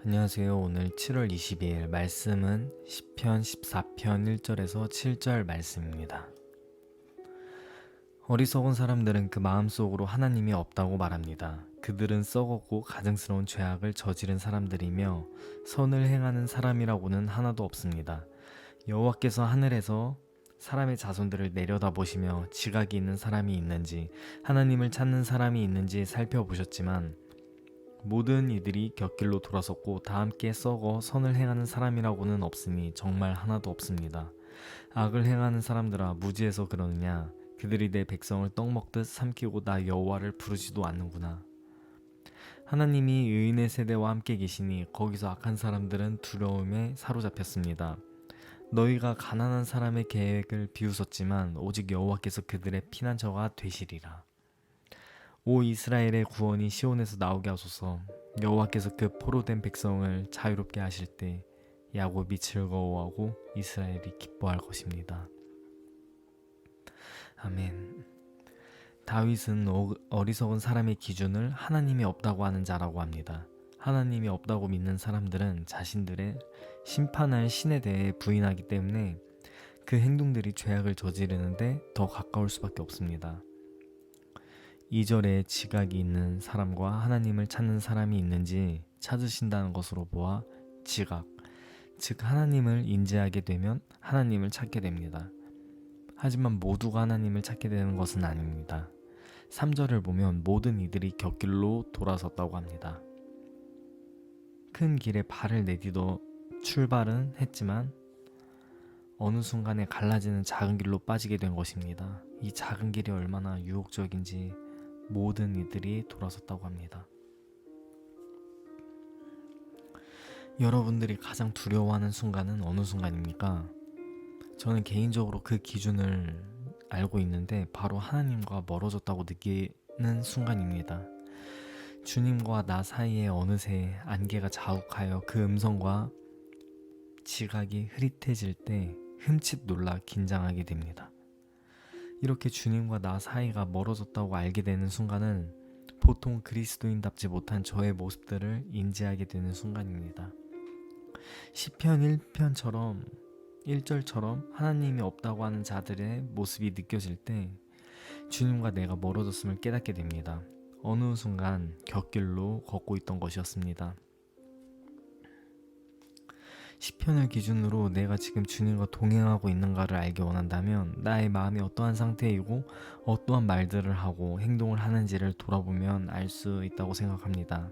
안녕하세요. 오늘 7월 22일 말씀은 시편 14편 1절에서 7절 말씀입니다. 어리석은 사람들은 그 마음속으로 하나님이 없다고 말합니다. 그들은 썩었고 가증스러운 죄악을 저지른 사람들이며 선을 행하는 사람이라고는 하나도 없습니다. 여호와께서 하늘에서 사람의 자손들을 내려다보시며 지각이 있는 사람이 있는지 하나님을 찾는 사람이 있는지 살펴보셨지만 모든 이들이 곁길로 돌아섰고 다 함께 썩어 선을 행하는 사람이라고는 없으니 정말 하나도 없습니다. 악을 행하는 사람들아 무지해서 그러느냐. 그들이 내 백성을 떡 먹듯 삼키고 나 여호와를 부르지도 않는구나. 하나님이 의인의 세대와 함께 계시니 거기서 악한 사람들은 두려움에 사로잡혔습니다. 너희가 가난한 사람의 계획을 비웃었지만 오직 여호와께서 그들의 피난처가 되시리라. 오 이스라엘의 구원이 시온에서 나오게 하소서. 여호와께서 그 포로된 백성을 자유롭게 하실 때 야곱이 즐거워하고 이스라엘이 기뻐할 것입니다. 아멘. 다윗은 어리석은 사람의 기준을 하나님이 없다고 하는 자라고 합니다. 하나님이 없다고 믿는 사람들은 자신들의 심판할 신에 대해 부인하기 때문에 그 행동들이 죄악을 저지르는데 더 가까울 수밖에 없습니다. 2절에 지각이 있는 사람과 하나님을 찾는 사람이 있는지 찾으신다는 것으로 보아 지각, 즉 하나님을 인지하게 되면 하나님을 찾게 됩니다. 하지만 모두가 하나님을 찾게 되는 것은 아닙니다. 3절을 보면 모든 이들이 곁길로 돌아섰다고 합니다. 큰 길에 발을 내디뎌 출발은 했지만 어느 순간에 갈라지는 작은 길로 빠지게 된 것입니다. 이 작은 길이 얼마나 유혹적인지 모든 이들이 돌아섰다고 합니다. 여러분들이 가장 두려워하는 순간은 어느 순간입니까? 저는 개인적으로 그 기준을 알고 있는데 바로 하나님과 멀어졌다고 느끼는 순간입니다. 주님과 나 사이에 어느새 안개가 자욱하여 그 음성과 지각이 흐릿해질 때 흠칫 놀라 긴장하게 됩니다. 이렇게 주님과 나 사이가 멀어졌다고 알게 되는 순간은 보통 그리스도인답지 못한 저의 모습들을 인지하게 되는 순간입니다. 시편 1편처럼 1절처럼 하나님이 없다고 하는 자들의 모습이 느껴질 때 주님과 내가 멀어졌음을 깨닫게 됩니다. 어느 순간 곁길로 걷고 있던 것이었습니다. 시편을 기준으로 내가 지금 주님과 동행하고 있는가를 알기 원한다면 나의 마음이 어떠한 상태이고 어떠한 말들을 하고 행동을 하는지를 돌아보면 알 수 있다고 생각합니다.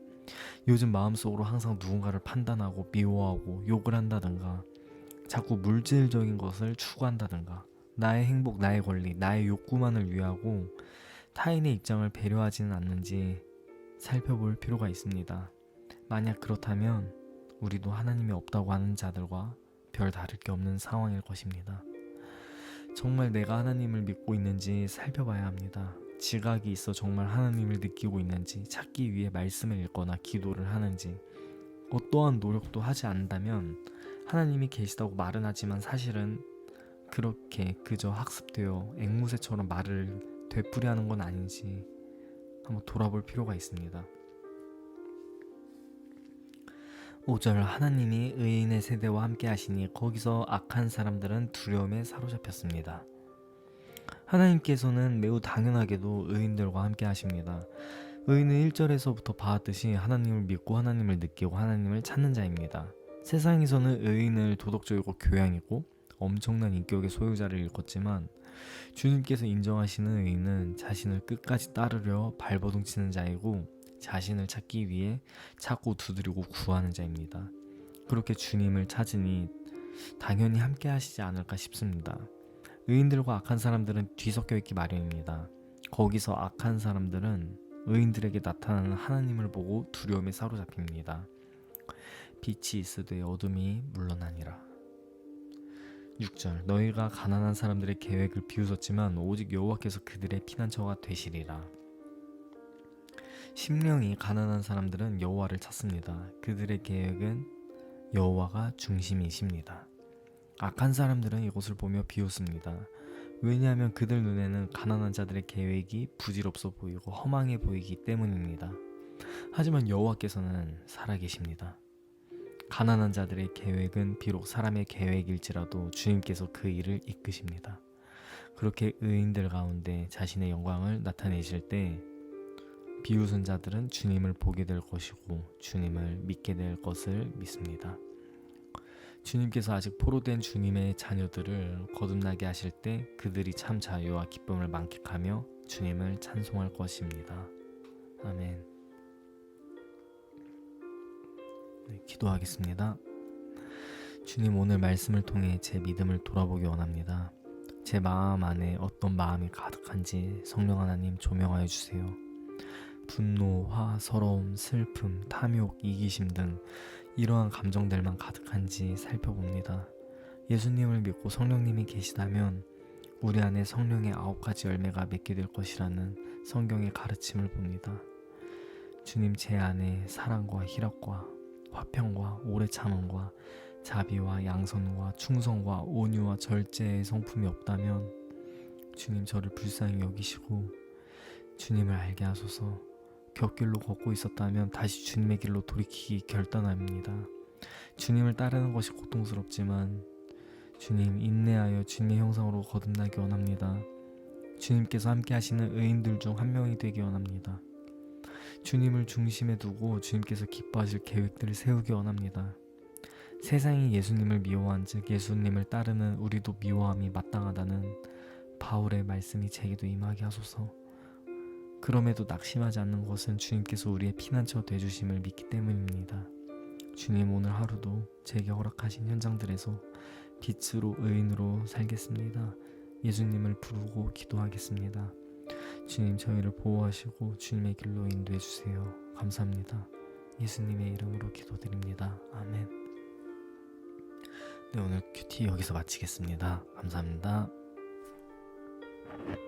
요즘 마음속으로 항상 누군가를 판단하고 미워하고 욕을 한다든가 자꾸 물질적인 것을 추구한다든가 나의 행복, 나의 권리, 나의 욕구만을 위하고 타인의 입장을 배려하지는 않는지 살펴볼 필요가 있습니다. 만약 그렇다면 우리도 하나님이 없다고 하는 자들과 별 다를 게 없는 상황일 것입니다. 정말 내가 하나님을 믿고 있는지 살펴봐야 합니다. 지각이 있어 정말 하나님을 느끼고 있는지 찾기 위해 말씀을 읽거나 기도를 하는지 어떠한 노력도 하지 않는다면 하나님이 계시다고 말은 하지만 사실은 그렇게 그저 학습되어 앵무새처럼 말을 되풀이하는 건 아닌지 한번 돌아볼 필요가 있습니다. 5절 하나님이 의인의 세대와 함께 하시니 거기서 악한 사람들은 두려움에 사로잡혔습니다. 하나님께서는 매우 당연하게도 의인들과 함께 하십니다. 의인은 1절에서부터 봤듯이 하나님을 믿고 하나님을 느끼고 하나님을 찾는 자입니다. 세상에서는 의인을 도덕적이고 교양있고 엄청난 인격의 소유자를 일컫지만 주님께서 인정하시는 의인은 자신을 끝까지 따르려 발버둥치는 자이고 자신을 찾기 위해 찾고 두드리고 구하는 자입니다. 그렇게 주님을 찾으니 당연히 함께 하시지 않을까 싶습니다. 의인들과 악한 사람들은 뒤섞여 있기 마련입니다. 거기서 악한 사람들은 의인들에게 나타나는 하나님을 보고 두려움에 사로잡힙니다. 빛이 있으되 어둠이 물러나니라. 6절 너희가 가난한 사람들의 계획을 비웃었지만 오직 여호와께서 그들의 피난처가 되시리라. 심령이 가난한 사람들은 여호와를 찾습니다. 그들의 계획은 여호와가 중심이십니다. 악한 사람들은 이것을 보며 비웃습니다. 왜냐하면 그들 눈에는 가난한 자들의 계획이 부질없어 보이고 허망해 보이기 때문입니다. 하지만 여호와께서는 살아계십니다. 가난한 자들의 계획은 비록 사람의 계획일지라도 주님께서 그 일을 이끄십니다. 그렇게 의인들 가운데 자신의 영광을 나타내실 때 비웃은 자들은 주님을 보게 될 것이고 주님을 믿게 될 것을 믿습니다. 주님께서 아직 포로된 주님의 자녀들을 거듭나게 하실 때 그들이 참 자유와 기쁨을 만끽하며 주님을 찬송할 것입니다. 아멘. 네, 기도하겠습니다. 주님, 오늘 말씀을 통해 제 믿음을 돌아보기 원합니다. 제 마음 안에 어떤 마음이 가득한지 성령 하나님 조명하여 주세요. 분노, 화, 서러움, 슬픔, 탐욕, 이기심 등 이러한 감정들만 가득한지 살펴봅니다. 예수님을 믿고 성령님이 계시다면 우리 안에 성령의 9가지 열매가 맺게 될 것이라는 성경의 가르침을 봅니다. 주님, 제 안에 사랑과 희락과 화평과 오래 참음과 자비와 양선과 충성과 온유와 절제의 성품이 없다면 주님, 저를 불쌍히 여기시고 주님을 알게 하소서. 곁길로 걷고 있었다면 다시 주님의 길로 돌이키기 결단합니다. 주님을 따르는 것이 고통스럽지만 주님, 인내하여 주님의 형상으로 거듭나기 원합니다. 주님께서 함께 하시는 의인들 중 한 명이 되기 원합니다. 주님을 중심에 두고 주님께서 기뻐하실 계획들을 세우기 원합니다. 세상이 예수님을 미워한 즉 예수님을 따르는 우리도 미워함이 마땅하다는 바울의 말씀이 제게도 임하게 하소서. 그럼에도 낙심하지 않는 것은 주님께서 우리의 피난처 되주심을 믿기 때문입니다. 주님, 오늘 하루도 제게 허락하신 현장들에서 빛으로 의인으로 살겠습니다. 예수님을 부르고 기도하겠습니다. 주님, 저희를 보호하시고 주님의 길로 인도해 주세요. 감사합니다. 예수님의 이름으로 기도드립니다. 아멘. 네, 오늘 큐티 여기서 마치겠습니다. 감사합니다.